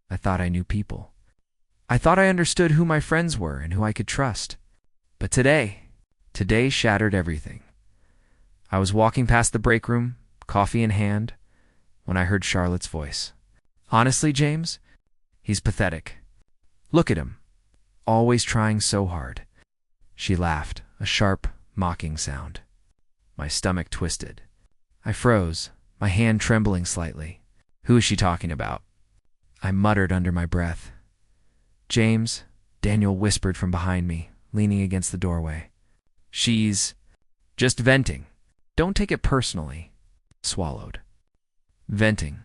I thought I knew people. I thought I understood who my friends were and who I could trust. But today shattered everything. I was walking past the break room, coffee in hand, when I heard Charlotte's voice. Honestly, James, he's pathetic. Look at him, always trying so hard. She laughed, a sharp, mocking sound. My stomach twisted. I froze, my hand trembling slightly. Who is she talking about? I muttered under my breath. James, Daniel whispered from behind me, leaning against the doorway. She's just venting. Don't take it personally. Swallowed. Venting.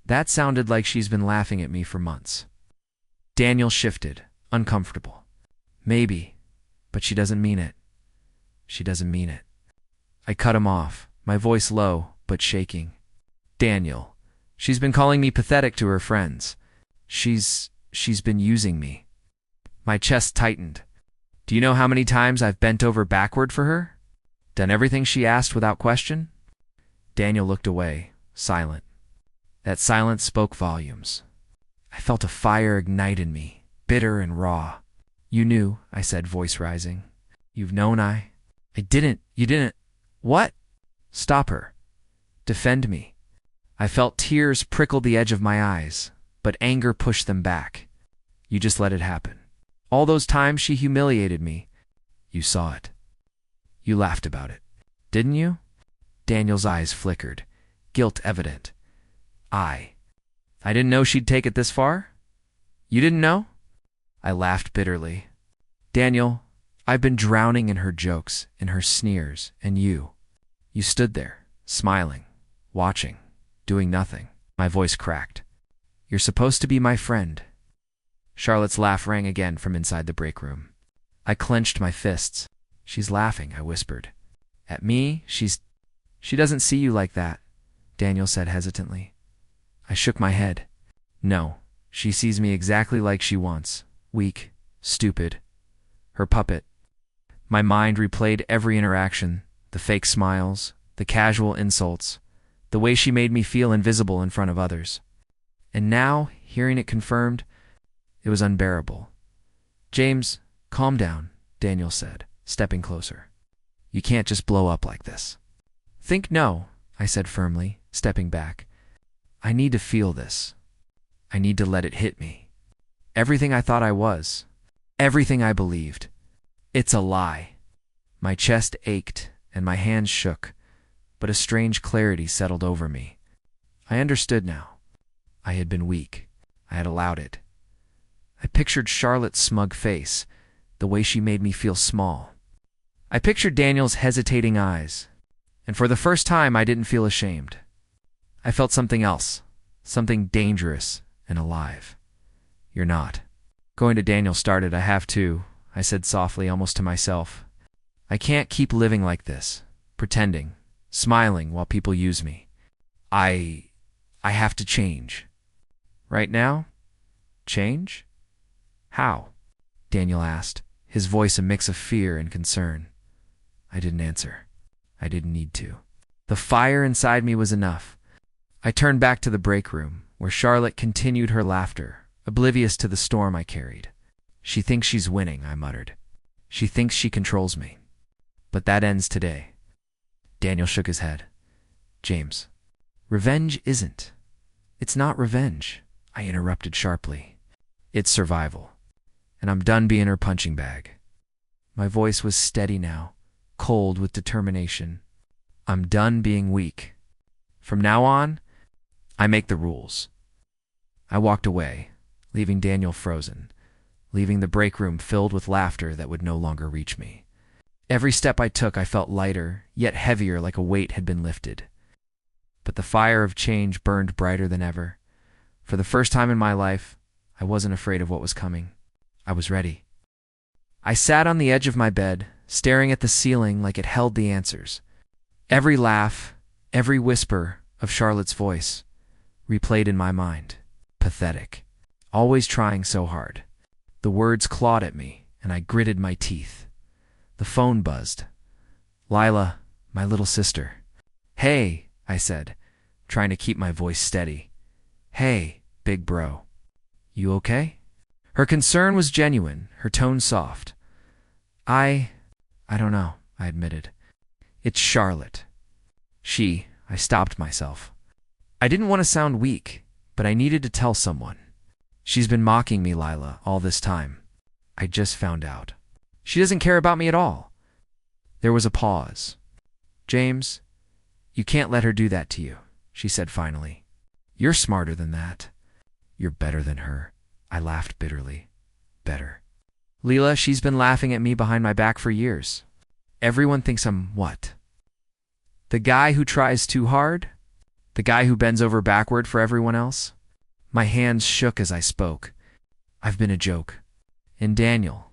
That sounded like she's been laughing at me for months. Daniel shifted, uncomfortable. Maybe, but she doesn't mean it. She doesn't mean it. I cut him off, my voice low but shaking. Daniel, she's been calling me pathetic to her friends. She's been using me. My chest tightened. Do you know how many times I've bent over backward for her? Done everything she asked without question? Daniel looked away, silent. That silence spoke volumes. I felt a fire ignite in me, bitter and raw. You knew, I said, voice rising. You've known I didn't. You didn't. What? Stop her. Defend me. I felt tears prickle the edge of my eyes, but anger pushed them back. You just let it happen. All those times she humiliated me. You saw it. You laughed about it. Didn't you? Daniel's eyes flickered, guilt evident. I didn't know she'd take it this far? You didn't know? I laughed bitterly. Daniel, I've been drowning in her jokes, in her sneers, and you stood there, smiling, watching, doing nothing. My voice cracked. You're supposed to be my friend. Charlotte's laugh rang again from inside the break room. I clenched my fists. She's laughing, I whispered. At me? She doesn't see you like that, Daniel said hesitantly. I shook my head. No, she sees me exactly like she wants. Weak, stupid. Her puppet. My mind replayed every interaction, the fake smiles, the casual insults, the way she made me feel invisible in front of others. And now, hearing it confirmed, it was unbearable. James, calm down, Daniel said, stepping closer. You can't just blow up like this. Think no, I said firmly, stepping back. I need to feel this. I need to let it hit me. Everything I thought I was, everything I believed, it's a lie. My chest ached and my hands shook, but a strange clarity settled over me. I understood now. I had been weak. I had allowed it. I pictured Charlotte's smug face, the way she made me feel small. I pictured Daniel's hesitating eyes, and for the first time I didn't feel ashamed. I felt something else, something dangerous and alive. You're not. Going to Daniel started, I have to, I said softly, almost to myself. I can't keep living like this, pretending, smiling while people use me. I have to change. Right now? Change? How? Daniel asked, his voice a mix of fear and concern. I didn't answer. I didn't need to. The fire inside me was enough. I turned back to the break room, where Charlotte continued her laughter, oblivious to the storm I carried. She thinks she's winning, I muttered. She thinks she controls me. But that ends today. Daniel shook his head. James, revenge isn't. It's not revenge, I interrupted sharply. It's survival. And I'm done being her punching bag. My voice was steady now, cold with determination. I'm done being weak. From now on, I make the rules. I walked away, leaving Daniel frozen, leaving the break room filled with laughter that would no longer reach me. Every step I took, I felt lighter, yet heavier, like a weight had been lifted. But the fire of change burned brighter than ever. For the first time in my life, I wasn't afraid of what was coming. I was ready. I sat on the edge of my bed, staring at the ceiling like it held the answers. Every laugh, every whisper of Charlotte's voice replayed in my mind. Pathetic. Always trying so hard. The words clawed at me, and I gritted my teeth. The phone buzzed. Lila, my little sister. Hey, I said, trying to keep my voice steady. Hey, big bro. You okay? Her concern was genuine, her tone soft. I don't know, I admitted. It's Charlotte. I stopped myself. I didn't want to sound weak, but I needed to tell someone. She's been mocking me, Lila, all this time. I just found out. She doesn't care about me at all. There was a pause. James, you can't let her do that to you, she said finally. You're smarter than that. You're better than her. I laughed bitterly. Better. Leela, she's been laughing at me behind my back for years. Everyone thinks I'm what? The guy who tries too hard? The guy who bends over backward for everyone else? My hands shook as I spoke. I've been a joke. And Daniel,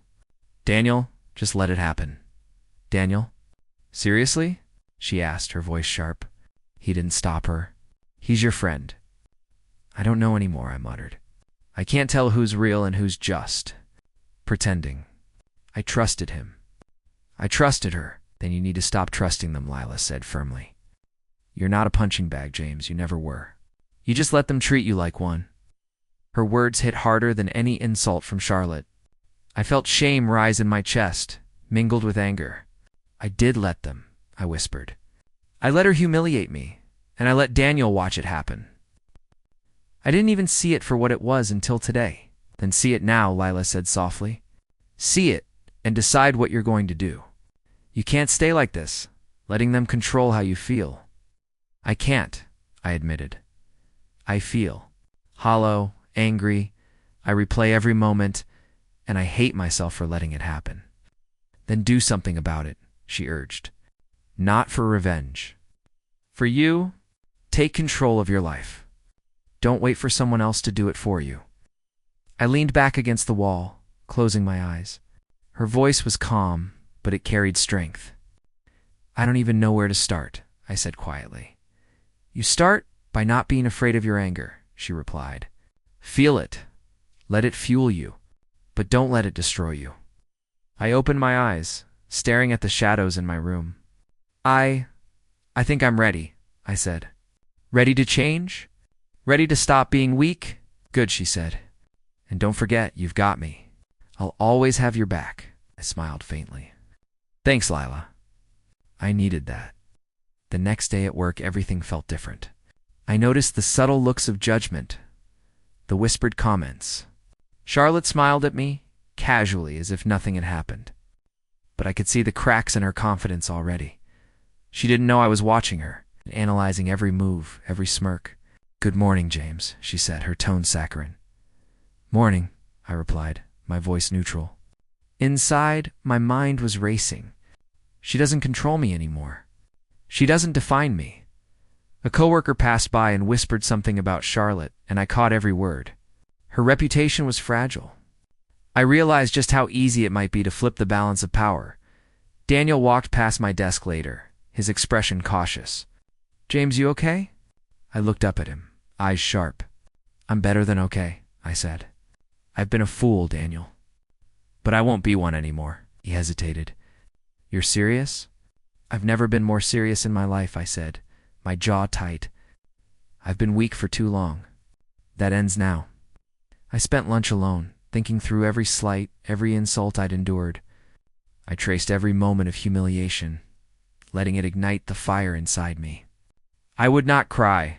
just let it happen. Daniel? Seriously? She asked, her voice sharp. He didn't stop her. He's your friend. I don't know anymore, I muttered. I can't tell who's real and who's just pretending. I trusted him. I trusted her. Then you need to stop trusting them, Lila said firmly. You're not a punching bag, James. You never were. You just let them treat you like one. Her words hit harder than any insult from Charlotte. I felt shame rise in my chest, mingled with anger. I did let them, I whispered. I let her humiliate me, and I let Daniel watch it happen. I didn't even see it for what it was until today. Then see it now, Lila said softly. See it, and decide what you're going to do. You can't stay like this, letting them control how you feel. I can't, I admitted. I feel hollow, angry. I replay every moment, and I hate myself for letting it happen. Then do something about it, she urged. Not for revenge. For you, take control of your life. Don't wait for someone else to do it for you. I leaned back against the wall, closing my eyes. Her voice was calm, but it carried strength. I don't even know where to start, I said quietly. You start by not being afraid of your anger, she replied. Feel it. Let it fuel you, but don't let it destroy you. I opened my eyes, staring at the shadows in my room. I think I'm ready, I said. Ready to change? Ready to stop being weak? Good, she said. And don't forget, you've got me. I'll always have your back, I smiled faintly. Thanks, Lila. I needed that. The next day at work, everything felt different. I noticed the subtle looks of judgment, the whispered comments. Charlotte smiled at me, casually, as if nothing had happened. But I could see the cracks in her confidence already. She didn't know I was watching her, analyzing every move, every smirk. Good morning, James, she said, her tone saccharine. Morning, I replied, my voice neutral. Inside, my mind was racing. She doesn't control me anymore. She doesn't define me. A coworker passed by and whispered something about Charlotte, and I caught every word. Her reputation was fragile. I realized just how easy it might be to flip the balance of power. Daniel walked past my desk later, his expression cautious. James, you okay? I looked up at him, eyes sharp. I'm better than okay, I said. I've been a fool, Daniel. But I won't be one anymore, he hesitated. You're serious? I've never been more serious in my life, I said, my jaw tight. I've been weak for too long. That ends now. I spent lunch alone, thinking through every slight, every insult I'd endured. I traced every moment of humiliation, letting it ignite the fire inside me. I would not cry,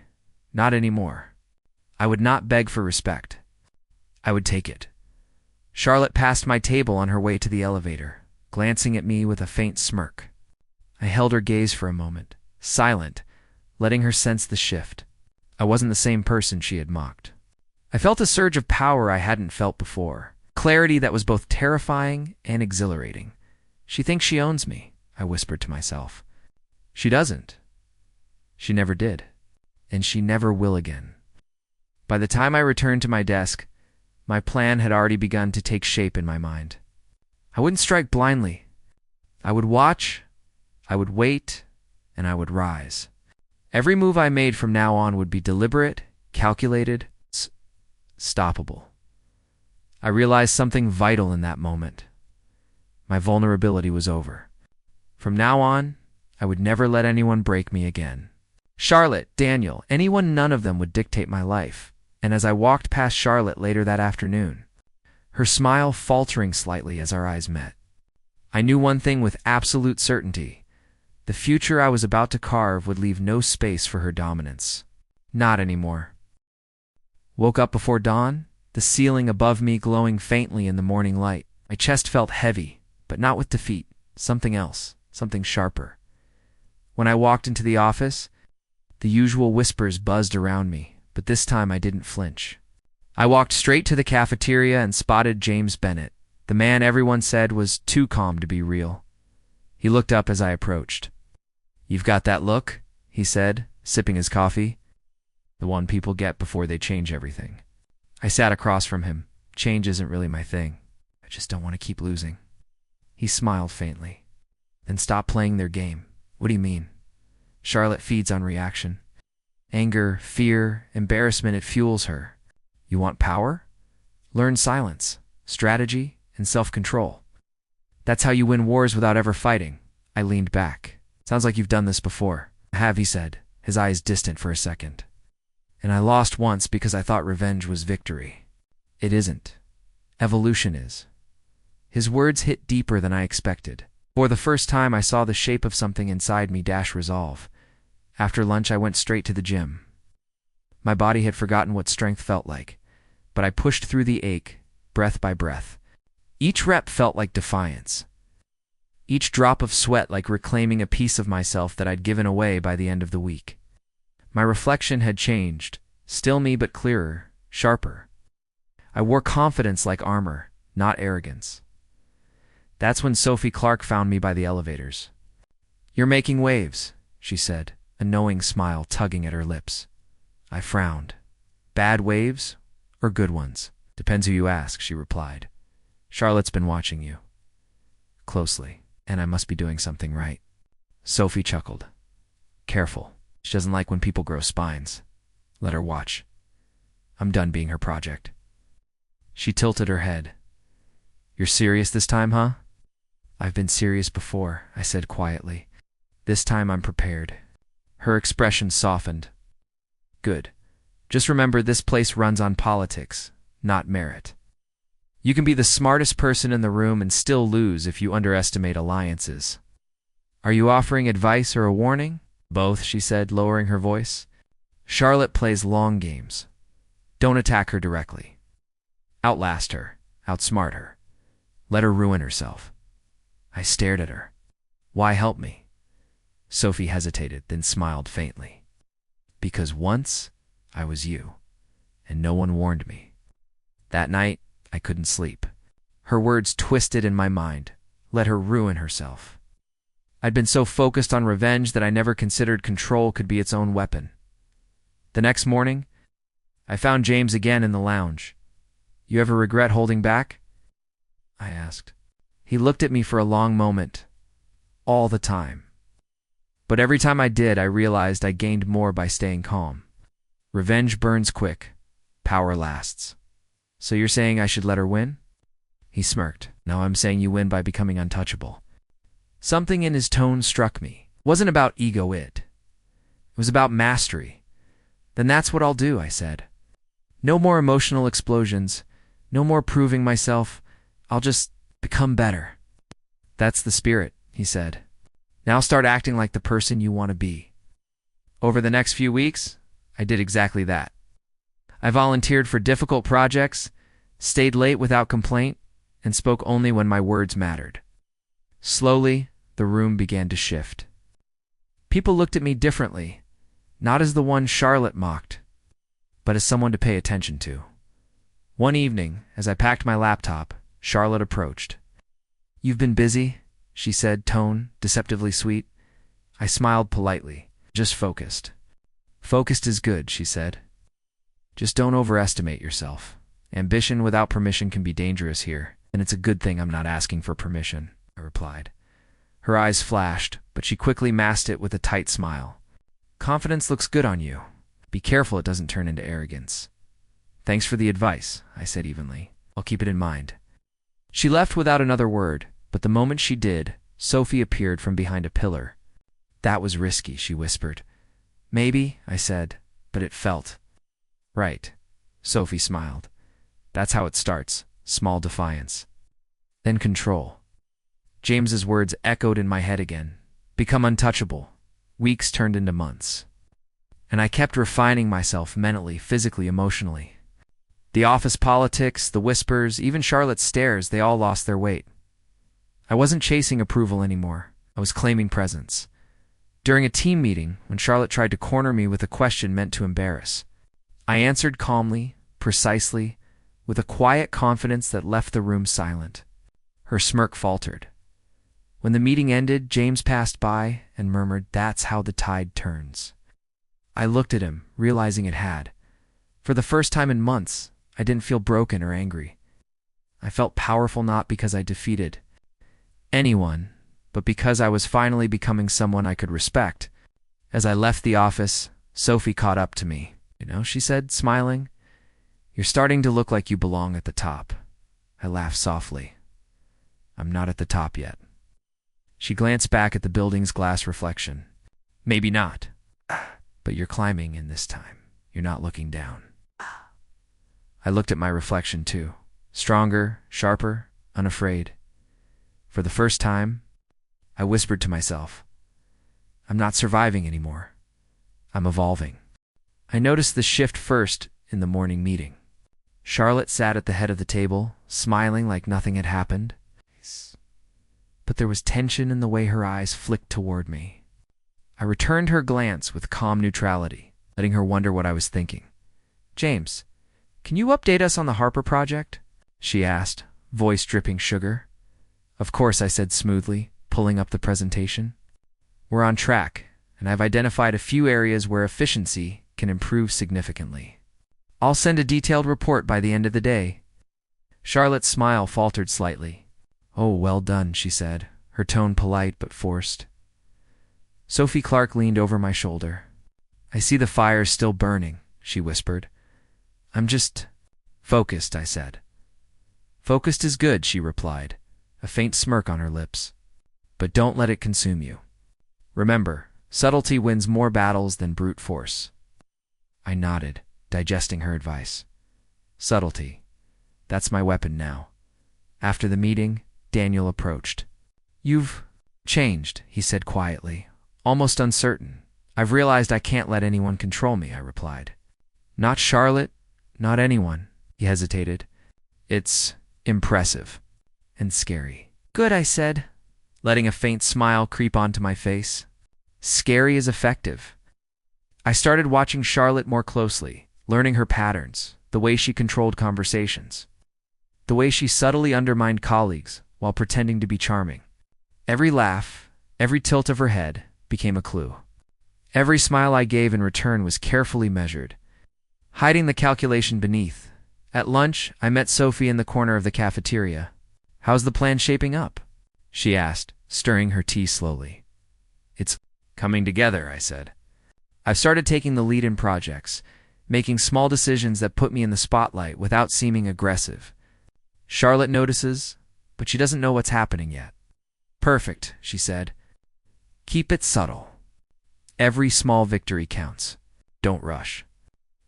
not anymore. I would not beg for respect. I would take it. Charlotte passed my table on her way to the elevator, glancing at me with a faint smirk. I held her gaze for a moment, silent, letting her sense the shift. I wasn't the same person she had mocked. I felt a surge of power I hadn't felt before, clarity that was both terrifying and exhilarating. She thinks she owns me, I whispered to myself. She doesn't. She never did, and she never will again. By the time I returned to my desk, my plan had already begun to take shape in my mind. I wouldn't strike blindly. I would watch, I would wait, and I would rise. Every move I made from now on would be deliberate, calculated, stoppable. I realized something vital in that moment. My vulnerability was over. From now on, I would never let anyone break me again. Charlotte, Daniel, anyone, none of them would dictate my life. And as I walked past Charlotte later that afternoon, her smile faltering slightly as our eyes met, I knew one thing with absolute certainty. The future I was about to carve would leave no space for her dominance. Not anymore. Woke up before dawn, the ceiling above me glowing faintly in the morning light. My chest felt heavy, but not with defeat. Something else, something sharper. When I walked into the office, the usual whispers buzzed around me, but this time I didn't flinch. I walked straight to the cafeteria and spotted James Bennett, the man everyone said was too calm to be real. He looked up as I approached. "You've got that look," he said, sipping his coffee. "The one people get before they change everything." I sat across from him. Change isn't really my thing. I just don't want to keep losing. He smiled faintly. "Then stop playing their game." "What do you mean?" "Charlotte feeds on reaction. Anger, fear, embarrassment, it fuels her. You want power? Learn silence, strategy, and self-control. That's how you win wars without ever fighting." I leaned back. "Sounds like you've done this before." "I have," he said, his eyes distant for a second. "And I lost once because I thought revenge was victory. It isn't. Evolution is." His words hit deeper than I expected. For the first time, I saw the shape of something inside me dash resolve. After lunch, I went straight to the gym. My body had forgotten what strength felt like, but I pushed through the ache, breath by breath. Each rep felt like defiance. Each drop of sweat like reclaiming a piece of myself that I'd given away by the end of the week. My reflection had changed, still me but clearer, sharper. I wore confidence like armor, not arrogance. That's when Sophie Clark found me by the elevators. "You're making waves," she said, a knowing smile tugging at her lips. I frowned. "Bad waves or good ones? Depends who you ask," she replied. "Charlotte's been watching you closely, and I must be doing something right." Sophie chuckled. "Careful. She doesn't like when people grow spines. Let her watch. I'm done being her project." She tilted her head. "You're serious this time, huh?" "I've been serious before," I said quietly. "This time I'm prepared." Her expression softened. "Good. Just remember, this place runs on politics, not merit. You can be the smartest person in the room and still lose if you underestimate alliances." "Are you offering advice or a warning?" "Both," she said, lowering her voice. "Charlotte plays long games. Don't attack her directly. Outlast her, outsmart her. Let her ruin herself." I stared at her. "Why help me?" Sophie hesitated, then smiled faintly. "Because once I was you, and no one warned me." That night, I couldn't sleep. Her words twisted in my mind. Let her ruin herself. I'd been so focused on revenge that I never considered control could be its own weapon. The next morning, I found James again in the lounge. "You ever regret holding back?" I asked. He looked at me for a long moment. "All the time. But every time I did, I realized I gained more by staying calm. Revenge burns quick. Power lasts. So you're saying I should let her win?" He smirked. "No, I'm saying you win by becoming untouchable." Something in his tone struck me. It wasn't about ego, it was about mastery. "Then that's what I'll do," I said. "No more emotional explosions. No more proving myself. I'll just become better." "That's the spirit," he said. "Now start acting like the person you want to be." Over the next few weeks, I did exactly that. I volunteered for difficult projects, stayed late without complaint, and spoke only when my words mattered. Slowly, the room began to shift. People looked at me differently, not as the one Charlotte mocked, but as someone to pay attention to. One evening, as I packed my laptop, Charlotte approached. "You've been busy," she said, tone deceptively sweet. I smiled politely. "Just focused." "Focused is good," she said. "Just don't overestimate yourself. Ambition without permission can be dangerous here, and it's a good thing I'm not asking for permission," I replied. Her eyes flashed, but she quickly masked it with a tight smile. "Confidence looks good on you. Be careful it doesn't turn into arrogance." "Thanks for the advice," I said evenly. "I'll keep it in mind." She left without another word, but the moment she did, Sophie appeared from behind a pillar. "That was risky," she whispered. "Maybe," I said, "but it felt right." Sophie smiled. That's how it starts. Small defiance. Then control. James's words echoed in my head again. Become untouchable. Weeks turned into months. And I kept refining myself mentally, physically, emotionally. The office politics, the whispers, even Charlotte's stares, they all lost their weight. I wasn't chasing approval anymore. I was claiming presence. During a team meeting, when Charlotte tried to corner me with a question meant to embarrass, I answered calmly, precisely, with a quiet confidence that left the room silent. Her smirk faltered. When the meeting ended, James passed by and murmured, "That's how the tide turns." I looked at him, realizing it had. For the first time in months, I didn't feel broken or angry. I felt powerful not because I defeated anyone, but because I was finally becoming someone I could respect. As I left the office, Sophie caught up to me. She said, smiling, "You're starting to look like you belong at the top." I laughed softly. "I'm not at the top yet." She glanced back at the building's glass reflection. "Maybe not, but you're climbing in this time. You're not looking down." I looked at my reflection too. Stronger, sharper, unafraid. For the first time, I whispered to myself, "I'm not surviving anymore. I'm evolving." I noticed the shift first in the morning meeting. Charlotte sat at the head of the table, smiling like nothing had happened. But there was tension in the way her eyes flicked toward me. I returned her glance with calm neutrality, letting her wonder what I was thinking. "James, can you update us on the Harper project?" she asked, voice dripping sugar. "Of course," I said smoothly, pulling up the presentation. "We're on track, and I've identified a few areas where efficiency can improve significantly. I'll send a detailed report by the end of the day." Charlotte's smile faltered slightly. "Oh, well done," she said, her tone polite but forced. Sophie Clark leaned over my shoulder. "I see the fire's still burning," she whispered. "I'm just focused," I said. "Focused is good," she replied, a faint smirk on her lips. "But don't let it consume you. Remember, subtlety wins more battles than brute force." I nodded, digesting her advice. Subtlety. That's my weapon now. After the meeting, Daniel approached. "You've changed," he said quietly, almost uncertain. "I've realized I can't let anyone control me," I replied. "Not Charlotte, not anyone," he hesitated. "It's impressive and scary." "Good," I said, letting a faint smile creep onto my face. Scary is effective. I started watching Charlotte more closely, learning her patterns, the way she controlled conversations, the way she subtly undermined colleagues while pretending to be charming. Every laugh, every tilt of her head became a clue. Every smile I gave in return was carefully measured, hiding the calculation beneath. At lunch, I met Sophie in the corner of the cafeteria. "How's the plan shaping up?" she asked, stirring her tea slowly. "It's coming together," I said. "I've started taking the lead in projects, making small decisions that put me in the spotlight without seeming aggressive. Charlotte notices, but she doesn't know what's happening yet." "Perfect," she said. "Keep it subtle. Every small victory counts. Don't rush.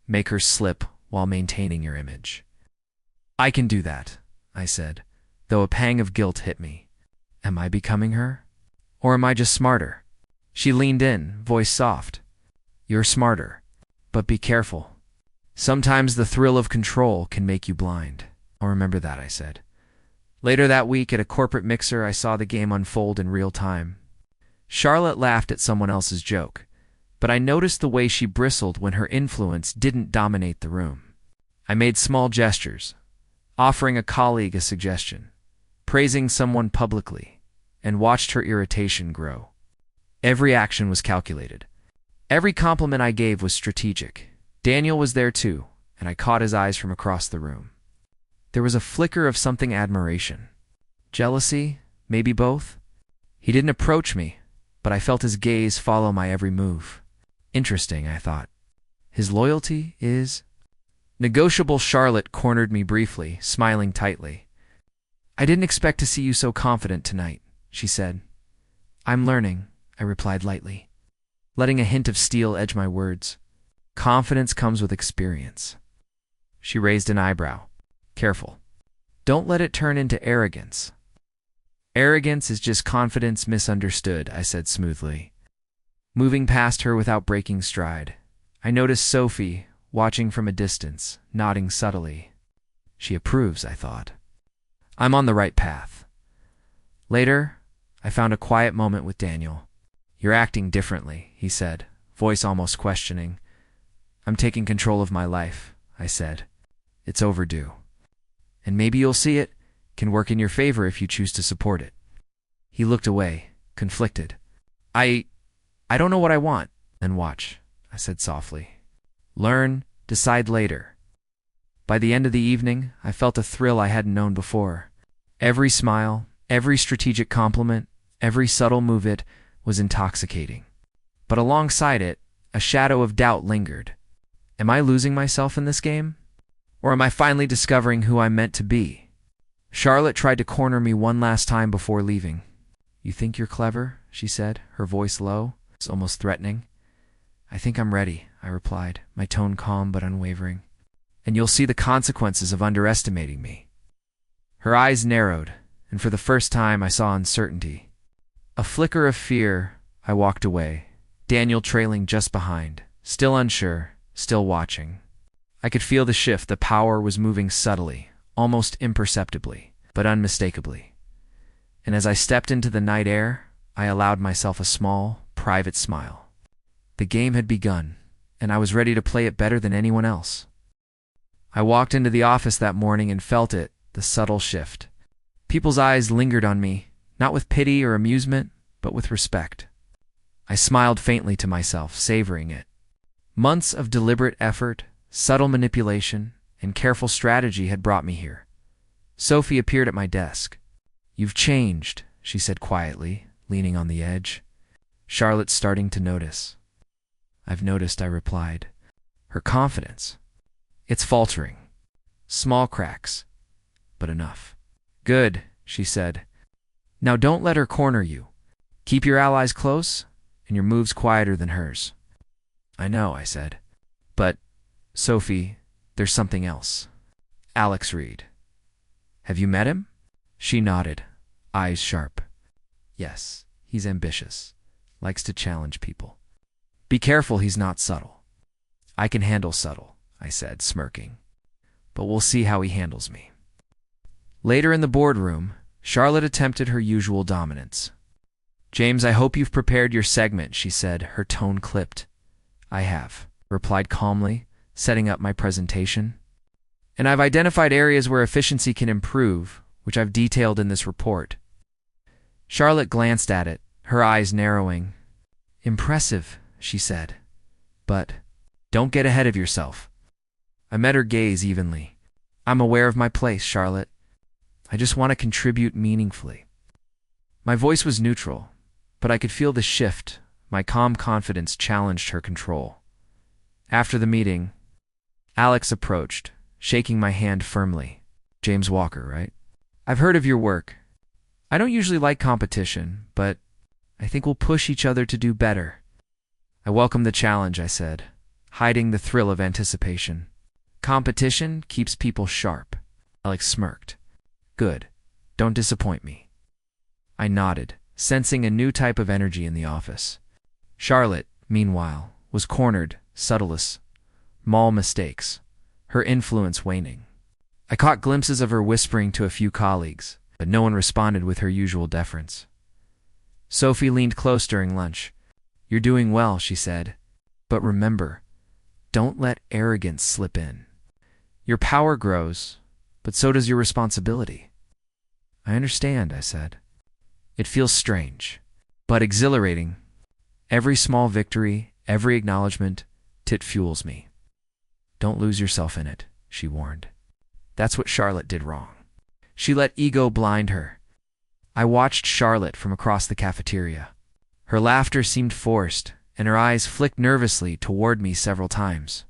Make her slip while maintaining your image." "I can do that," I said, though a pang of guilt hit me. Am I becoming her? Or am I just smarter? She leaned in, voice soft. "You're smarter, but be careful. Sometimes the thrill of control can make you blind." "I'll remember that," I said. Later that week at a corporate mixer, I saw the game unfold in real time. Charlotte laughed at someone else's joke, but I noticed the way she bristled when her influence didn't dominate the room. I made small gestures, offering a colleague a suggestion, praising someone publicly, and watched her irritation grow. Every action was calculated. Every compliment I gave was strategic. Daniel was there too, and I caught his eyes from across the room. There was a flicker of something admiration. Jealousy, maybe both. He didn't approach me, but I felt his gaze follow my every move. Interesting, I thought. His loyalty is negotiable. Charlotte cornered me briefly, smiling tightly. "I didn't expect to see you so confident tonight," she said. "I'm learning," I replied lightly, letting a hint of steel edge my words. "Confidence comes with experience." She raised an eyebrow. Careful. Don't let it turn into arrogance. Arrogance is just confidence misunderstood, I said smoothly. Moving past her without breaking stride, I noticed Sophie, watching from a distance, nodding subtly. She approves, I thought. I'm on the right path. Later, I found a quiet moment with Daniel. You're acting differently, he said, voice almost questioning. I'm taking control of my life, I said. It's overdue. And maybe you'll see it can work in your favor if you choose to support it. He looked away, conflicted. I don't know what I want. Then watch, I said softly. Learn, decide later. By the end of the evening, I felt a thrill I hadn't known before. Every smile, every strategic compliment, every subtle move it was intoxicating. But alongside it, a shadow of doubt lingered. Am I losing myself in this game? Or am I finally discovering who I'm meant to be? Charlotte tried to corner me one last time before leaving. You think you're clever? She said, her voice low, almost threatening. I think I'm ready, I replied, my tone calm but unwavering. And you'll see the consequences of underestimating me. Her eyes narrowed, and for the first time I saw uncertainty. A flicker of fear, I walked away, Daniel trailing just behind, still unsure, still watching. I could feel the shift. The power was moving subtly, almost imperceptibly, but unmistakably. And as I stepped into the night air, I allowed myself a small, private smile. The game had begun, and I was ready to play it better than anyone else. I walked into the office that morning and felt it, the subtle shift. People's eyes lingered on me, not with pity or amusement, but with respect. I smiled faintly to myself, savoring it. Months of deliberate effort, subtle manipulation, and careful strategy had brought me here. Sophie appeared at my desk. You've changed, she said quietly, leaning on the edge. Charlotte's starting to notice. I've noticed, I replied. Her confidence. It's faltering. Small cracks, but enough. Good, she said. Now don't let her corner you. Keep your allies close, and your moves quieter than hers. I know, I said. But, Sophie, there's something else. Alex Reed. Have you met him? She nodded, eyes sharp. Yes, he's ambitious. Likes to challenge people. Be careful he's not subtle. I can handle subtle, I said, smirking. But we'll see how he handles me. Later in the boardroom, Charlotte attempted her usual dominance. James, I hope you've prepared your segment, she said, her tone clipped. I have, replied calmly, setting up my presentation. And I've identified areas where efficiency can improve, which I've detailed in this report. Charlotte glanced at it, her eyes narrowing. Impressive, she said. But don't get ahead of yourself. I met her gaze evenly. I'm aware of my place, Charlotte. I just want to contribute meaningfully. My voice was neutral, but I could feel the shift. My calm confidence challenged her control. After the meeting, Alex approached, shaking my hand firmly. James Walker, right? I've heard of your work. I don't usually like competition, but I think we'll push each other to do better. I welcome the challenge, I said, hiding the thrill of anticipation. Competition keeps people sharp. Alex smirked. Good. Don't disappoint me. I nodded, sensing a new type of energy in the office. Charlotte, meanwhile, was cornered, subtlest, small mistakes, her influence waning. I caught glimpses of her whispering to a few colleagues, but no one responded with her usual deference. Sophie leaned close during lunch. You're doing well, she said. But remember, don't let arrogance slip in. Your power grows, but so does your responsibility. I understand, I said. It feels strange, but exhilarating. Every small victory, every acknowledgement, it fuels me. Don't lose yourself in it, she warned. That's what Charlotte did wrong. She let ego blind her. I watched Charlotte from across the cafeteria. Her laughter seemed forced, and her eyes flicked nervously toward me several times.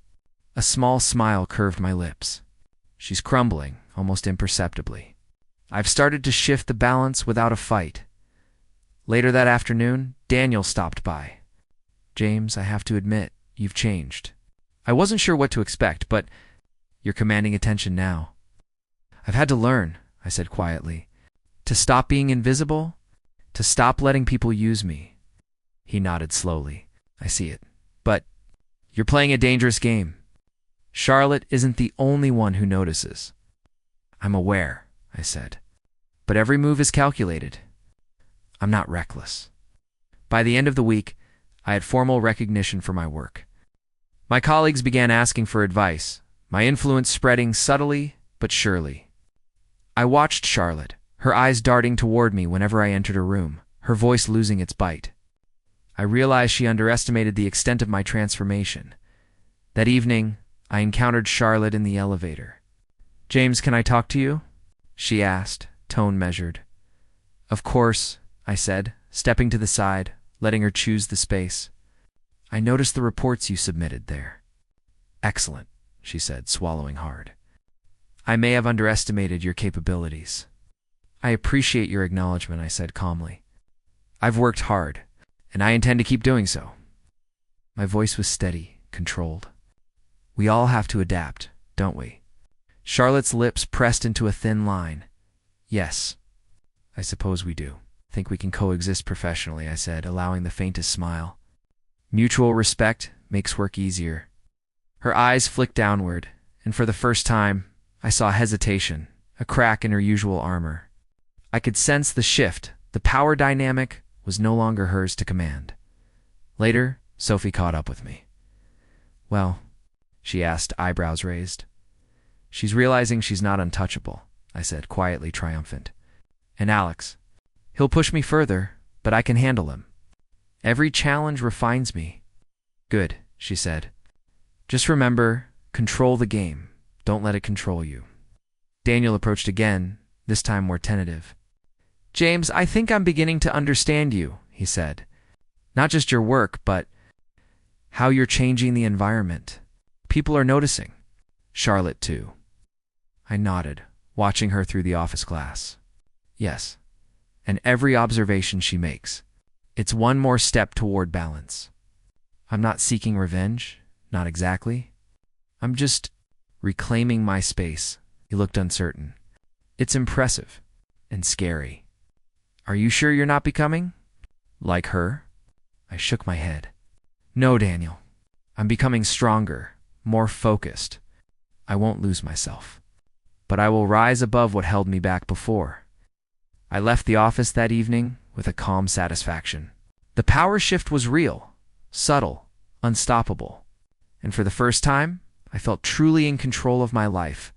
A small smile curved my lips. She's crumbling, almost imperceptibly. I've started to shift the balance without a fight. Later that afternoon, Daniel stopped by. James, I have to admit, you've changed. I wasn't sure what to expect, but You're commanding attention now. I've had to learn, I said quietly. To stop being invisible, to stop letting people use me. He nodded slowly. I see it. But you're playing a dangerous game. Charlotte isn't the only one who notices. I'm aware, I said. But every move is calculated. I'm not reckless. By the end of the week, I had formal recognition for my work. My colleagues began asking for advice, my influence spreading subtly but surely. I watched Charlotte, her eyes darting toward me whenever I entered a room, her voice losing its bite. I realized she underestimated the extent of my transformation. That evening, I encountered Charlotte in the elevator. "James, can I talk to you?" she asked, tone measured. "Of course," I said, stepping to the side, letting her choose the space. "I noticed the reports you submitted there." "Excellent," she said, swallowing hard. "I may have underestimated your capabilities." "I appreciate your acknowledgement," I said calmly. "I've worked hard, and I intend to keep doing so." My voice was steady, controlled. "We all have to adapt, don't we?" Charlotte's lips pressed into a thin line. "Yes, I suppose we do. Think we can coexist professionally," I said, allowing the faintest smile. "Mutual respect makes work easier." Her eyes flicked downward, and for the first time, I saw hesitation, a crack in her usual armor. I could sense the shift. The power dynamic was no longer hers to command. Later, Sophie caught up with me. "Well," she asked, eyebrows raised. "She's realizing she's not untouchable," I said, quietly triumphant. "And Alex, he'll push me further, but I can handle him. Every challenge refines me." "Good," she said. "Just remember, control the game. Don't let it control you." Daniel approached again, this time more tentative. "James, I think I'm beginning to understand you," he said. "Not just your work, but how you're changing the environment. People are noticing. Charlotte, too." I nodded, watching her through the office glass. "Yes, and every observation she makes. It's one more step toward balance. I'm not seeking revenge, not exactly. I'm just reclaiming my space." He looked uncertain. "It's impressive and scary. Are you sure you're not becoming like her?" I shook my head. "No, Daniel. I'm becoming stronger, more focused. I won't lose myself. But I will rise above what held me back before." I left the office that evening with a calm satisfaction. The power shift was real, subtle, unstoppable. And for the first time, I felt truly in control of my life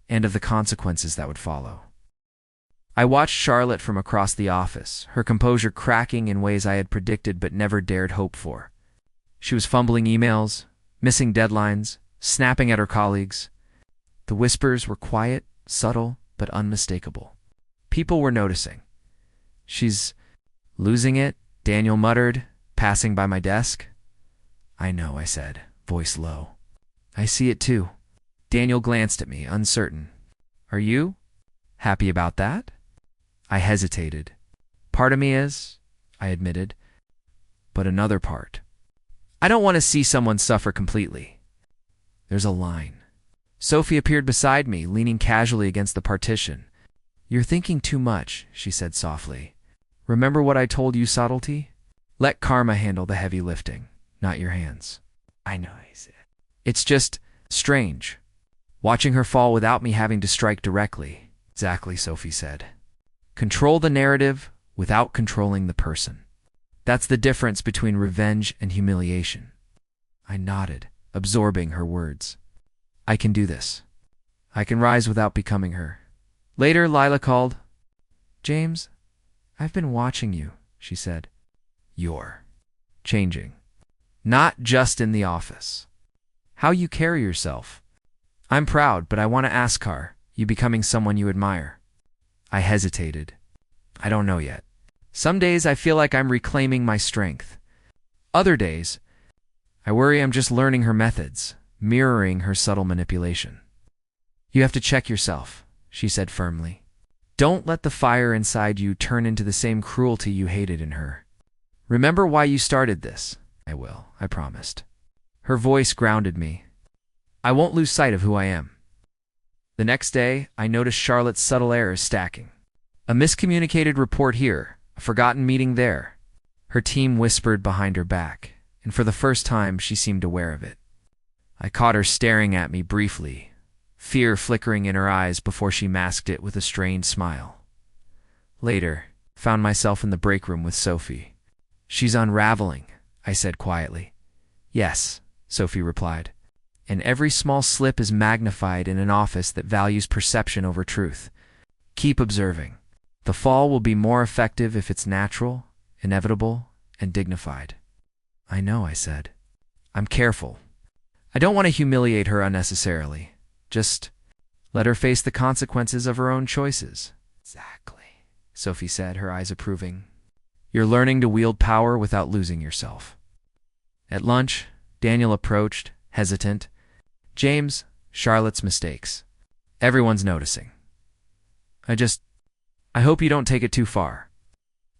and of the consequences that would follow. I watched Charlotte from across the office, her composure cracking in ways I had predicted but never dared hope for. She was fumbling emails, missing deadlines, snapping at her colleagues. The whispers were quiet, subtle, but unmistakable. People were noticing. "She's losing it," Daniel muttered, passing by my desk. "I know," I said, voice low. "I see it too." Daniel glanced at me, uncertain. "Are you happy about that?" I hesitated. "Part of me is," I admitted. "But another part. I don't want to see someone suffer completely. There's a line." Sophie appeared beside me, leaning casually against the partition. "You're thinking too much," she said softly. "Remember what I told you, subtlety? Let karma handle the heavy lifting, not your hands." "I know," he said. "It's just strange, watching her fall without me having to strike directly." "Exactly," Sophie said. "Control the narrative without controlling the person. That's the difference between revenge and humiliation." I nodded, absorbing her words. "I can do this. I can rise without becoming her." Later, Lila called. "James, I've been watching you," she said. "You're changing. Not just in the office. How you carry yourself. I'm proud, but I want to ask, are you becoming someone you admire?" I hesitated. "I don't know yet. Some days I feel like I'm reclaiming my strength. Other days, I worry I'm just learning her methods, mirroring her subtle manipulation." "You have to check yourself," she said firmly. "Don't let the fire inside you turn into the same cruelty you hated in her. Remember why you started this." "I will," I promised. Her voice grounded me. "I won't lose sight of who I am. The next day, I noticed Charlotte's subtle errors stacking. A miscommunicated report here, a forgotten meeting there. Her team whispered behind her back, and for the first time she seemed aware of it. I caught her staring at me briefly, fear flickering in her eyes before she masked it with a strained smile. Later, found myself in the break room with Sophie. "She's unraveling," I said quietly. "Yes," Sophie replied. "And every small slip is magnified in an office that values perception over truth. Keep observing. The fall will be more effective if it's natural, inevitable, and dignified." "I know," I said. "I'm careful. I don't want to humiliate her unnecessarily. Just let her face the consequences of her own choices." "Exactly," Sophie said, her eyes approving. "You're learning to wield power without losing yourself." At lunch, Daniel approached, hesitant. "James, Charlotte's mistakes. Everyone's noticing. I hope you don't take it too far."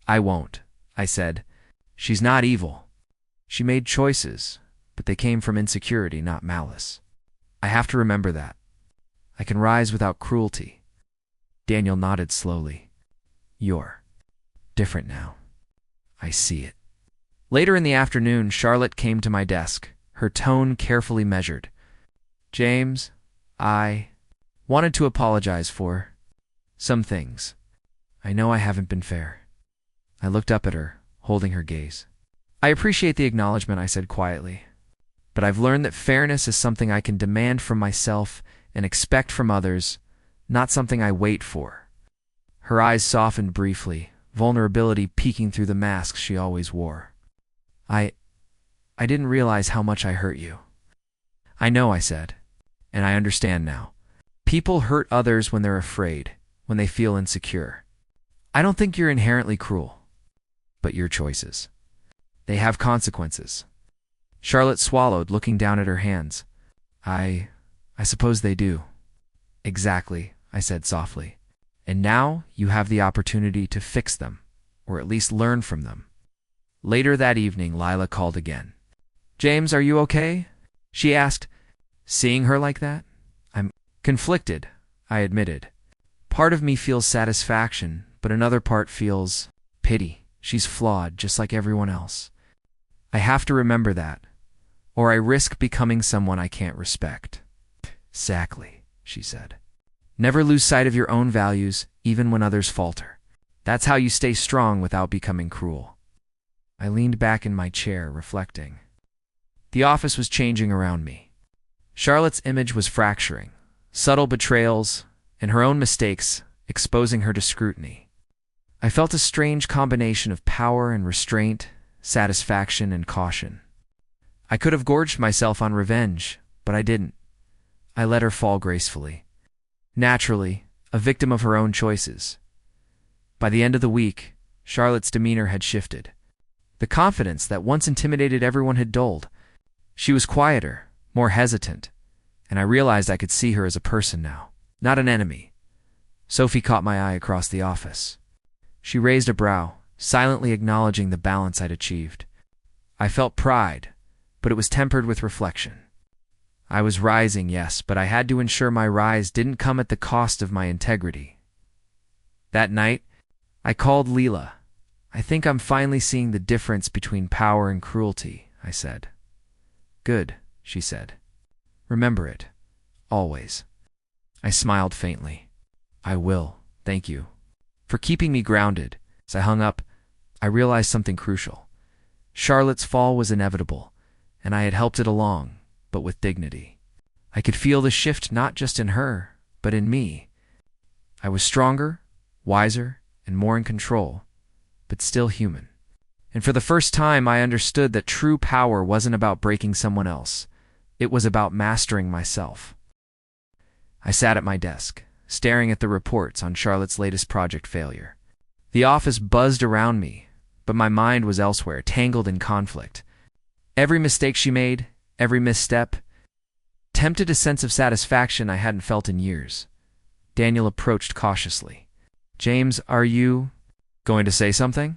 "I won't," I said. "She's not evil. She made choices, but they came from insecurity, not malice. I have to remember that. I can rise without cruelty." Daniel nodded slowly. "You're different now. I see it." Later in the afternoon, Charlotte came to my desk, her tone carefully measured. "James, I wanted to apologize for some things. I know I haven't been fair." I looked up at her, holding her gaze. "I appreciate the acknowledgement," I said quietly. "But I've learned that fairness is something I can demand from myself and expect from others, not something I wait for." Her eyes softened briefly, vulnerability peeking through the mask she always wore. I didn't realize how much I hurt you." "I know," I said, "and I understand now. People hurt others when they're afraid, when they feel insecure. I don't think you're inherently cruel, but your choices, they have consequences." Charlotte swallowed, looking down at her hands. I suppose they do." "Exactly," I said softly. "And now you have the opportunity to fix them, or at least learn from them." Later that evening, Lila called again. "James, are you okay?" she asked. Seeing her like that, "I'm conflicted," I admitted. "Part of me feels satisfaction, but another part feels pity. She's flawed, just like everyone else. I have to remember that, or I risk becoming someone I can't respect." "Exactly," she said. "Never lose sight of your own values, even when others falter. That's how you stay strong without becoming cruel." I leaned back in my chair, reflecting. The office was changing around me. Charlotte's image was fracturing, subtle betrayals, and her own mistakes exposing her to scrutiny. I felt a strange combination of power and restraint, satisfaction and caution. I could have gorged myself on revenge, but I didn't. I let her fall gracefully. Naturally, a victim of her own choices. By the end of the week, Charlotte's demeanor had shifted. The confidence that once intimidated everyone had dulled. She was quieter, more hesitant, and I realized I could see her as a person now, not an enemy. Sophie caught my eye across the office. She raised a brow, silently acknowledging the balance I'd achieved. I felt pride, but it was tempered with reflection. I was rising, yes, but I had to ensure my rise didn't come at the cost of my integrity. That night, I called Leela. "I think I'm finally seeing the difference between power and cruelty," I said. "Good," she said. "Remember it. Always." I smiled faintly. "I will, thank you." For keeping me grounded. As I hung up, I realized something crucial. Charlotte's fall was inevitable, and I had helped it along, but with dignity. I could feel the shift not just in her, but in me. I was stronger, wiser, and more in control, but still human. And for the first time, I understood that true power wasn't about breaking someone else. It was about mastering myself. I sat at my desk, staring at the reports on Charlotte's latest project failure. The office buzzed around me, but my mind was elsewhere, tangled in conflict. Every mistake she made, every misstep, tempted a sense of satisfaction I hadn't felt in years. Daniel approached cautiously. "James, are you going to say something?"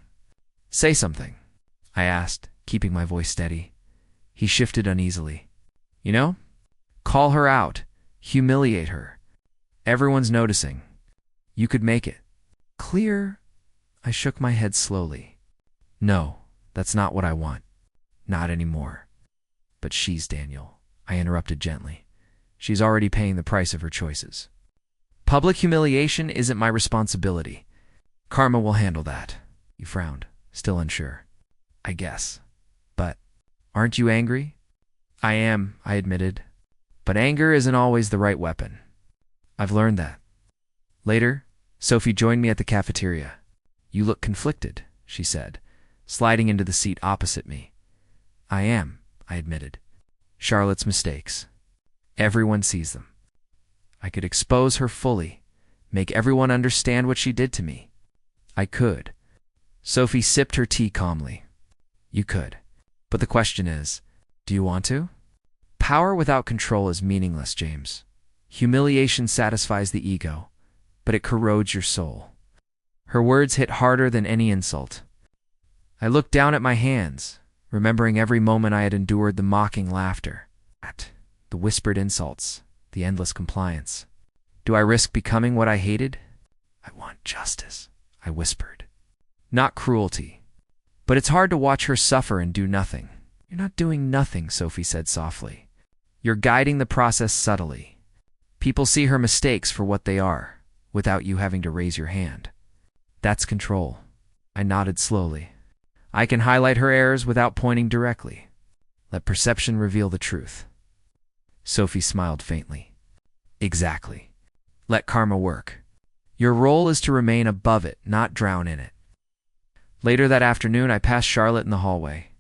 "Say something," I asked, keeping my voice steady. He shifted uneasily. "You know, call her out, humiliate her. Everyone's noticing. You could make it. Clear? I shook my head slowly. No, that's not what I want. Not anymore. But she's Daniel, I interrupted gently. She's already paying the price of her choices. Public humiliation isn't my responsibility. Karma will handle that. He frowned, still unsure. I guess. But aren't you angry? I am, I admitted. But anger isn't always the right weapon. I've learned that. Later, Sophie joined me at the cafeteria. You look conflicted, she said, sliding into the seat opposite me. I am, I admitted. Charlotte's mistakes. Everyone sees them. I could expose her fully, make everyone understand what she did to me. I could. Sophie sipped her tea calmly. You could. But the question is, do you want to? Power without control is meaningless, James. Humiliation satisfies the ego, but it corrodes your soul. Her words hit harder than any insult. I looked down at my hands, remembering every moment I had endured the mocking laughter, the whispered insults, the endless compliance. Do I risk becoming what I hated? I want justice, I whispered. Not cruelty. But it's hard to watch her suffer and do nothing. You're not doing nothing, Sophie said softly. You're guiding the process subtly. People see her mistakes for what they are, without you having to raise your hand. That's control. I nodded slowly. I can highlight her errors without pointing directly. Let perception reveal the truth. Sophie smiled faintly. Exactly. Let karma work. Your role is to remain above it, not drown in it. Later that afternoon, I passed Charlotte in the hallway.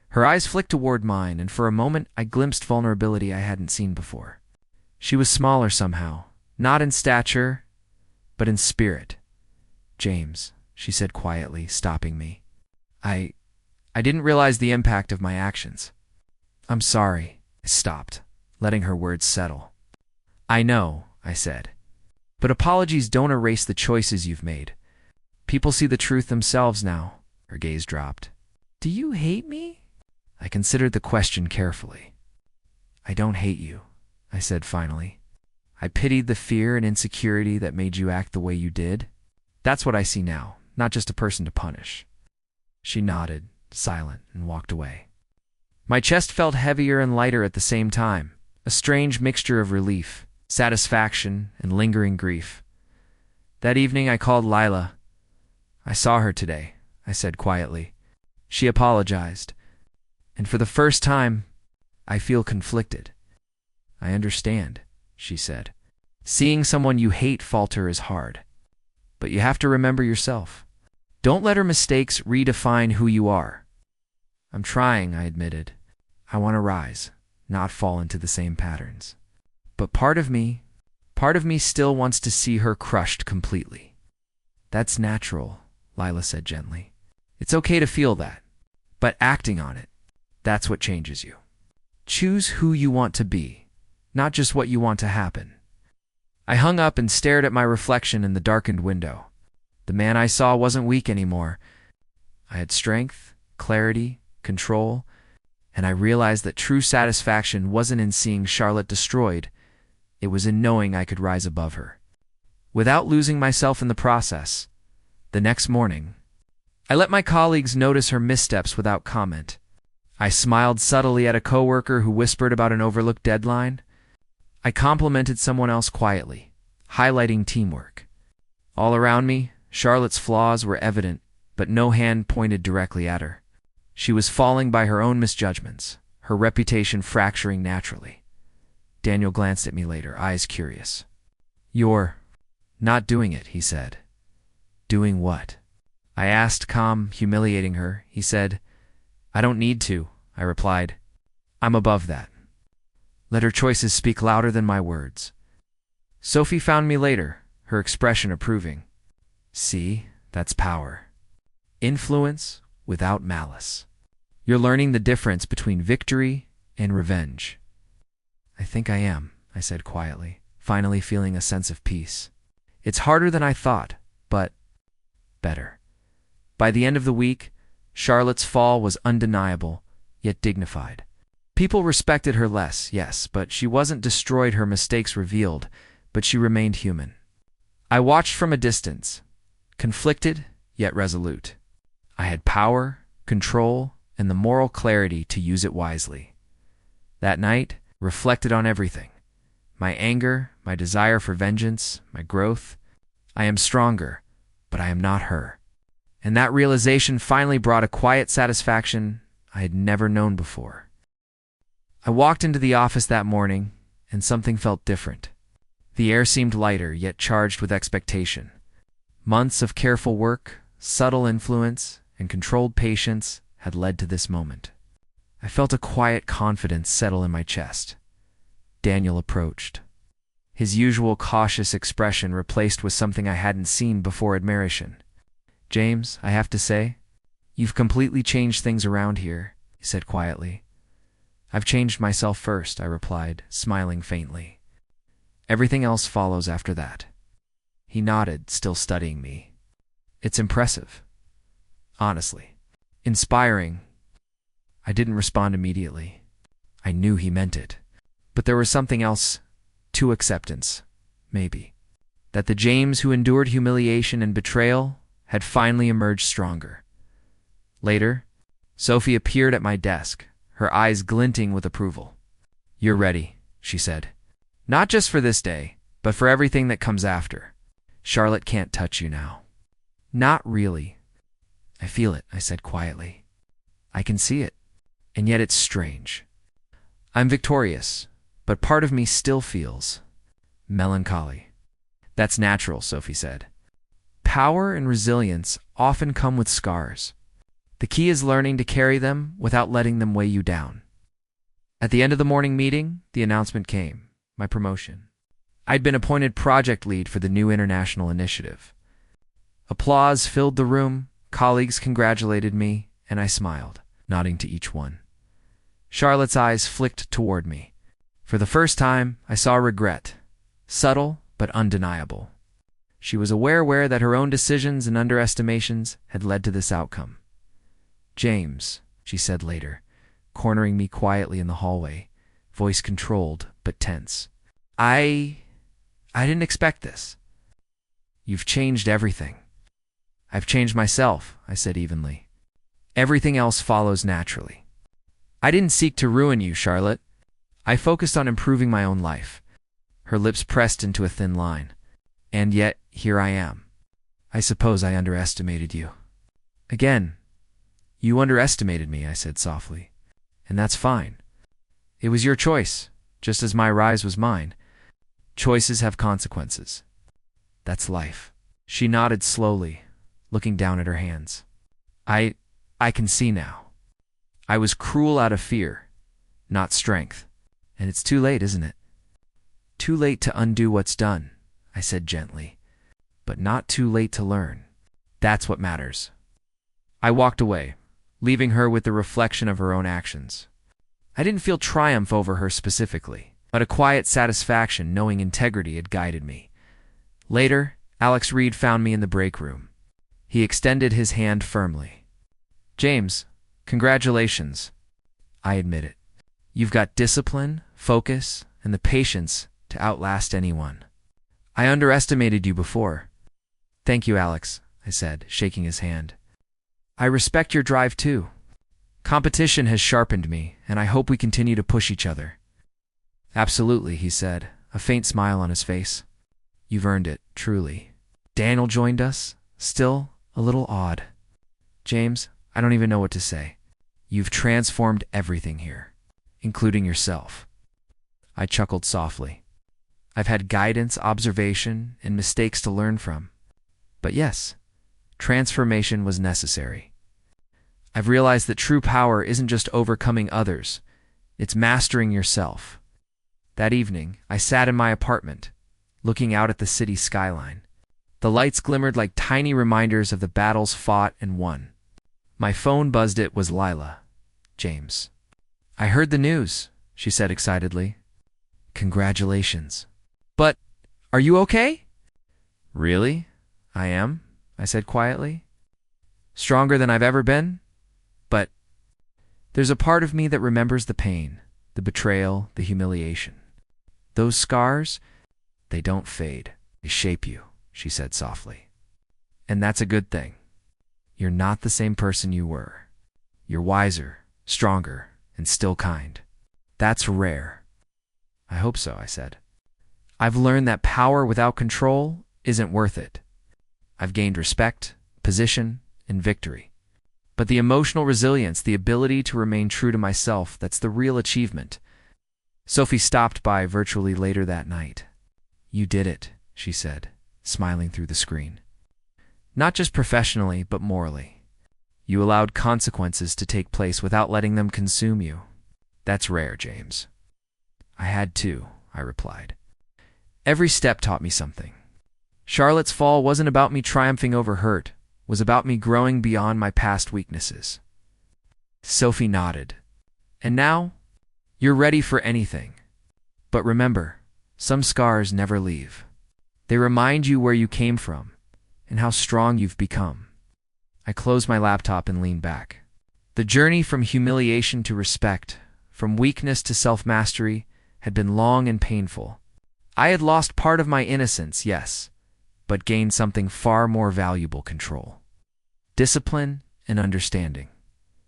Her eyes flicked toward mine, and for a moment I glimpsed vulnerability I hadn't seen before. She was smaller somehow, not in stature, but in spirit. James, she said quietly, stopping me. I didn't realize the impact of my actions. I'm sorry. I stopped, letting her words settle. I know, I said. But apologies don't erase the choices you've made. People see the truth themselves now. Her gaze dropped. Do you hate me? I considered the question carefully. I don't hate you, I said finally. I pitied the fear and insecurity that made you act the way you did. That's what I see now, not just a person to punish. She nodded, silent, and walked away. My chest felt heavier and lighter at the same time, a strange mixture of relief, satisfaction, and lingering grief. That evening I called Lila. I saw her today, I said quietly. She apologized. And for the first time, I feel conflicted. I understand, she said. Seeing someone you hate falter is hard. But you have to remember yourself. Don't let her mistakes redefine who you are. I'm trying, I admitted. I want to rise, not fall into the same patterns. But part of me still wants to see her crushed completely. That's natural, Lila said gently. It's okay to feel that, but acting on it, that's what changes you. Choose who you want to be, not just what you want to happen. I hung up and stared at my reflection in the darkened window. The man I saw wasn't weak anymore. I had strength, clarity, control, and I realized that true satisfaction wasn't in seeing Charlotte destroyed. It was in knowing I could rise above her, without losing myself in the process. The next morning, I let my colleagues notice her missteps without comment. I smiled subtly at a coworker who whispered about an overlooked deadline. I complimented someone else quietly, highlighting teamwork. All around me, Charlotte's flaws were evident, but no hand pointed directly at her. She was falling by her own misjudgments, her reputation fracturing naturally. Daniel glanced at me later, eyes curious. You're not doing it, he said. Doing what? I asked, calm, humiliating her. He said, I don't need to, I replied. I'm above that. Let her choices speak louder than my words. Sophie found me later, her expression approving. See, that's power. Influence without malice. You're learning the difference between victory and revenge. I think I am, I said quietly, finally feeling a sense of peace. It's harder than I thought, but better. By the end of the week, Charlotte's fall was undeniable, yet dignified. People respected her less, yes, but she wasn't destroyed, her mistakes revealed, but she remained human. I watched from a distance, conflicted yet resolute. I had power, control, and the moral clarity to use it wisely. That night, reflected on everything. My anger, my desire for vengeance, my growth. I am stronger, but I am not her. And that realization finally brought a quiet satisfaction I had never known before. I walked into the office that morning, and something felt different. The air seemed lighter, yet charged with expectation. Months of careful work, subtle influence, and controlled patience had led to this moment. I felt a quiet confidence settle in my chest. Daniel approached. His usual cautious expression replaced with something I hadn't seen before: admiration. "James, I have to say, you've completely changed things around here," he said quietly. "I've changed myself first," I replied, smiling faintly. "Everything else follows after that." He nodded, still studying me. "It's impressive. Honestly. Inspiring." I didn't respond immediately. I knew he meant it. But there was something else to acceptance, maybe. That the James who endured humiliation and betrayal had finally emerged stronger. Later, Sophie appeared at my desk, her eyes glinting with approval. "You're ready," she said. "Not just for this day, but for everything that comes after. Charlotte can't touch you now." "Not really." "I feel it," I said quietly. "I can see it. And yet it's strange. I'm victorious, but part of me still feels melancholy." "That's natural," Sophie said. "Power and resilience often come with scars. The key is learning to carry them without letting them weigh you down." At the end of the morning meeting, the announcement came: my promotion. I'd been appointed project lead for the new international initiative. Applause filled the room, colleagues congratulated me, and I smiled, nodding to each one. Charlotte's eyes flicked toward me. For the first time, I saw regret, subtle but undeniable. She was aware that her own decisions and underestimations had led to this outcome. "James," she said later, cornering me quietly in the hallway, voice controlled but tense. I didn't expect this. You've changed everything." "I've changed myself," I said evenly. "Everything else follows naturally. I didn't seek to ruin you, Charlotte. I focused on improving my own life." Her lips pressed into a thin line. "And yet, here I am. I suppose I underestimated you." "Again, you underestimated me," I said softly. "And that's fine. It was your choice, just as my rise was mine. Choices have consequences. That's life." She nodded slowly, looking down at her hands. I can see now. I was cruel out of fear, not strength. And it's too late, isn't it? "Too late to undo what's done," I said gently. "But not too late to learn. That's what matters." I walked away, leaving her with the reflection of her own actions. I didn't feel triumph over her specifically, but a quiet satisfaction knowing integrity had guided me. Later, Alex Reed found me in the break room. He extended his hand firmly. "James, congratulations." I admitted. "You've got discipline, focus, and the patience to outlast anyone. I underestimated you before." "Thank you, Alex," I said, shaking his hand. "I respect your drive too. Competition has sharpened me, and I hope we continue to push each other." "Absolutely," he said, a faint smile on his face. "You've earned it, truly." Daniel joined us, still a little awed. "James, I don't even know what to say. You've transformed everything here, including yourself." I chuckled softly. I've had guidance, observation, and mistakes to learn from. But yes, transformation was necessary. I've realized that true power isn't just overcoming others, it's mastering yourself. That evening, I sat in my apartment, looking out at the city skyline. The lights glimmered like tiny reminders of the battles fought and won. My phone buzzed. It was Lila. "James." "I heard the news," she said excitedly. "Congratulations." "But, are you okay?" "Really? I am," I said quietly. "Stronger than I've ever been? But there's a part of me that remembers the pain, the betrayal, the humiliation. Those scars, They don't fade. They shape you, she said softly. And that's a good thing. You're not the same person you were. You're wiser, stronger, and still kind. That's rare. I hope so, I said. I've learned that power without control isn't worth it. I've gained respect, position, and victory. But the emotional resilience, the ability to remain true to myself, that's the real achievement. Sophie stopped by virtually later that night. You did it, she said, smiling through the screen. Not just professionally, but morally. You allowed consequences to take place without letting them consume you. That's rare, James. I had to, I replied. Every step taught me something. Charlotte's fall wasn't about me triumphing over hurt, it was about me growing beyond my past weaknesses. Sophie nodded. And now, you're ready for anything. But remember, some scars never leave. They remind you where you came from and how strong you've become. I closed my laptop and leaned back. The journey from humiliation to respect, from weakness to self-mastery, had been long and painful. I had lost part of my innocence, yes, but gained something far more valuable: control, discipline, and understanding.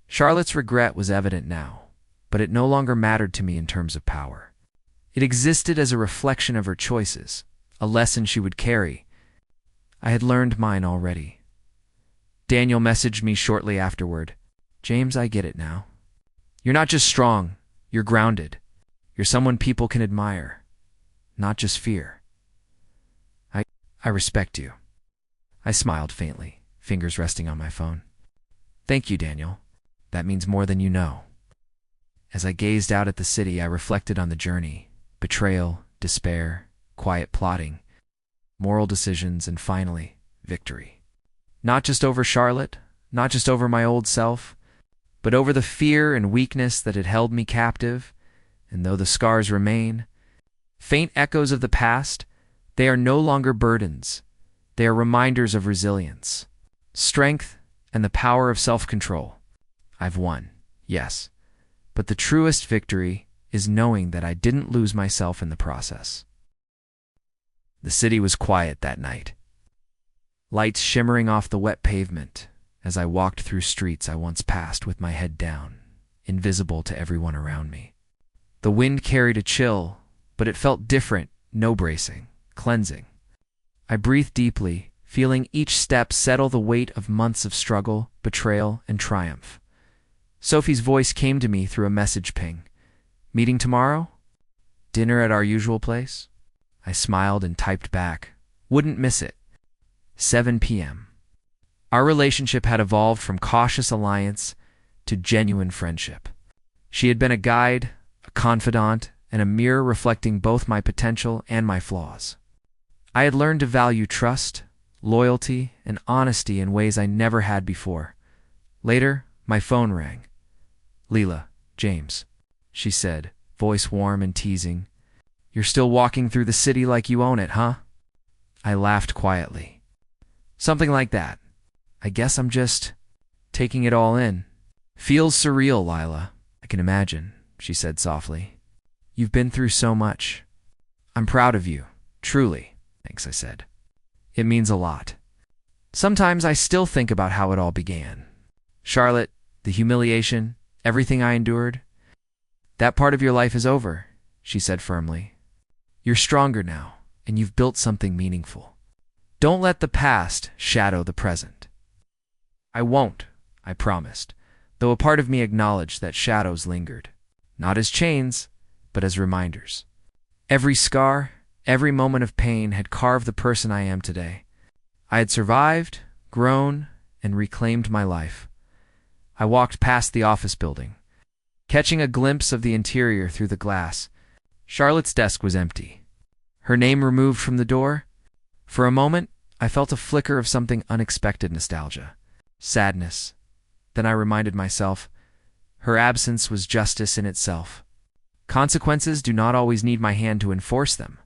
Charlotte's regret was evident now, but it no longer mattered to me in terms of power. It existed as a reflection of her choices, a lesson she would carry. I had learned mine already. Daniel messaged me shortly afterward. James, I get it now. You're not just strong, you're grounded. You're someone people can admire, not just fear. I respect you. I smiled faintly, fingers resting on my phone. Thank you, Daniel. That means more than you know. As I gazed out at the city, I reflected on the journey: betrayal, despair, quiet plotting, moral decisions, and finally, victory. Not just over Charlotte, not just over my old self, but over the fear and weakness that had held me captive. And though the scars remain, faint echoes of the past, they are no longer burdens. They are reminders of resilience, strength, and the power of self-control. I've won, yes, but the truest victory is knowing that I didn't lose myself in the process. The city was quiet that night, lights shimmering off the wet pavement as I walked through streets I once passed with my head down, invisible to everyone around me. The wind carried a chill, but it felt different, no bracing, cleansing. I breathed deeply, feeling each step settle the weight of months of struggle, betrayal, and triumph. Sophie's voice came to me through a message ping. Meeting tomorrow? Dinner at our usual place? I smiled and typed back. Wouldn't miss it. 7 p.m. Our relationship had evolved from cautious alliance to genuine friendship. She had been a guide, a confidant, and a mirror reflecting both my potential and my flaws. I had learned to value trust, loyalty, and honesty in ways I never had before. Later, my phone rang. Leela, James, she said, voice warm and teasing. You're still walking through the city like you own it, huh? I laughed quietly. Something like that. I guess I'm just taking it all in. Feels surreal, Lila. I can imagine, she said softly. You've been through so much. I'm proud of you, truly. Thanks, I said. It means a lot. Sometimes I still think about how it all began. Charlotte, the humiliation, everything I endured. That part of your life is over, she said firmly. You're stronger now, and you've built something meaningful. Don't let the past shadow the present. I won't, I promised, though a part of me acknowledged that shadows lingered, not as chains, but as reminders. Every scar, every moment of pain had carved the person I am today. I had survived, grown, and reclaimed my life. I walked past the office building, catching a glimpse of the interior through the glass. Charlotte's desk was empty, her name removed from the door. For a moment, I felt a flicker of something unexpected: nostalgia, sadness. Then I reminded myself, her absence was justice in itself. Consequences do not always need my hand to enforce them.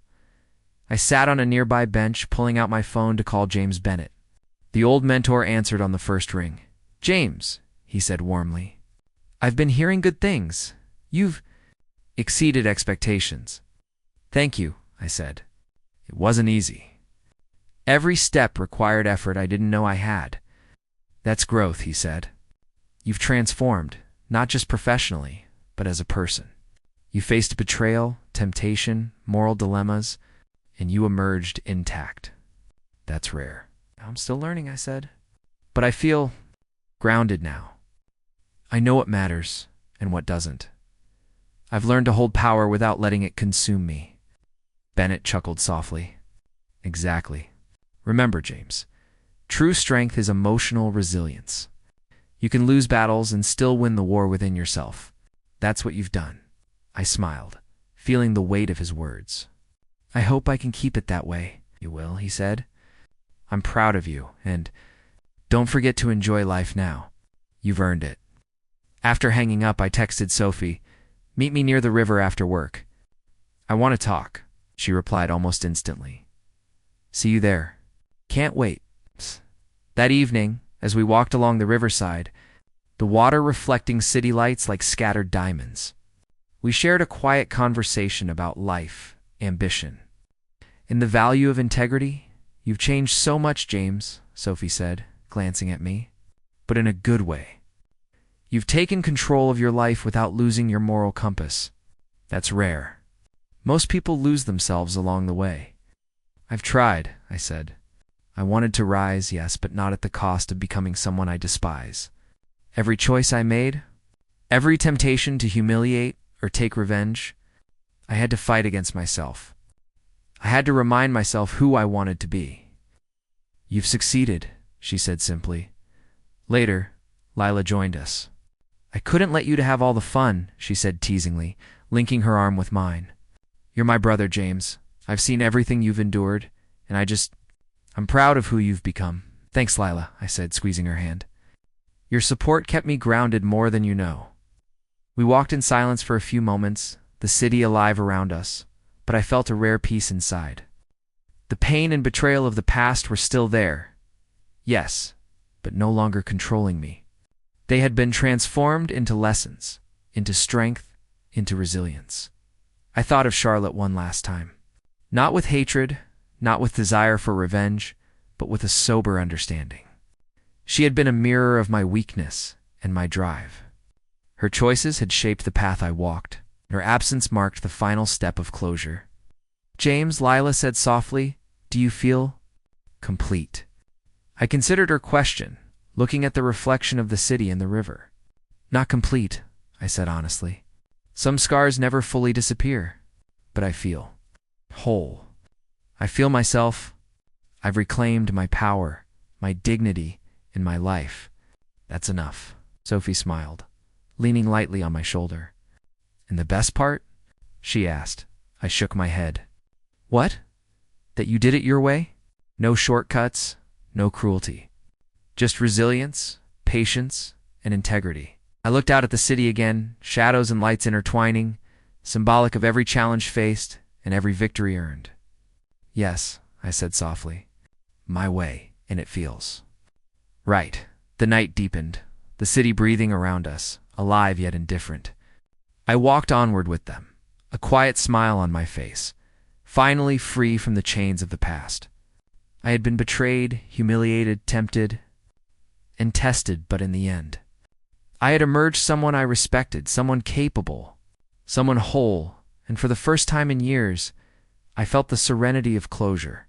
I sat on a nearby bench, pulling out my phone to call James Bennett. The old mentor answered on the first ring. James, he said warmly, I've been hearing good things. You've exceeded expectations. Thank you, I said. It wasn't easy. Every step required effort I didn't know I had. That's growth, he said. You've transformed, not just professionally, but as a person. You faced betrayal, temptation, moral dilemmas, and you emerged intact. That's rare. I'm still learning, I said. But I feel grounded now. I know what matters and what doesn't. I've learned to hold power without letting it consume me. Bennett chuckled softly. Exactly. Remember, James, true strength is emotional resilience. You can lose battles and still win the war within yourself. That's what you've done. I smiled, feeling the weight of his words. I hope I can keep it that way. You will, he said. I'm proud of you, and don't forget to enjoy life now. You've earned it. After hanging up, I texted Sophie, "Meet me near the river after work." "I want to talk," she replied almost instantly. "See you there." "Can't wait." That evening, as we walked along the riverside, the water reflecting city lights like scattered diamonds, we shared a quiet conversation about life, ambition, and the value of integrity. "You've changed so much, James," Sophie said, glancing at me, "but in a good way. You've taken control of your life without losing your moral compass. That's rare. Most people lose themselves along the way." "I've tried," I said. "I wanted to rise, yes, but not at the cost of becoming someone I despise. Every choice I made, every temptation to humiliate or take revenge, I had to fight against myself. I had to remind myself who I wanted to be." "You've succeeded," she said simply. Later, Lila joined us. "I couldn't let you to have all the fun," she said teasingly, linking her arm with mine. "You're my brother, James. I've seen everything you've endured, and I'm proud of who you've become." "Thanks, Lila," I said, squeezing her hand. "Your support kept me grounded more than you know." We walked in silence for a few moments, the city alive around us, but I felt a rare peace inside. The pain and betrayal of the past were still there, yes, but no longer controlling me. They had been transformed into lessons, into strength, into resilience. I thought of Charlotte one last time. Not with hatred, not with desire for revenge, but with a sober understanding. She had been a mirror of my weakness and my drive. Her choices had shaped the path I walked. Her absence marked the final step of closure. "James," Lila said softly, "do you feel complete?" I considered her question, looking at the reflection of the city in the river. "Not complete," I said honestly. "Some scars never fully disappear, but I feel whole. I feel myself. I've reclaimed my power, my dignity, in my life. That's enough." Sophie smiled, leaning lightly on my shoulder. "And the best part?" she asked. I shook my head. "What? That you did it your way? No shortcuts, no cruelty. Just resilience, patience, and integrity." I looked out at the city again, shadows and lights intertwining, symbolic of every challenge faced and every victory earned. "Yes," I said softly. "My way, and it feels right." The night deepened, the city breathing around us, alive yet indifferent. I walked onward with them, a quiet smile on my face, finally free from the chains of the past. I had been betrayed, humiliated, tempted, and tested, but in the end, I had emerged someone I respected, someone capable, someone whole, and for the first time in years, I felt the serenity of closure.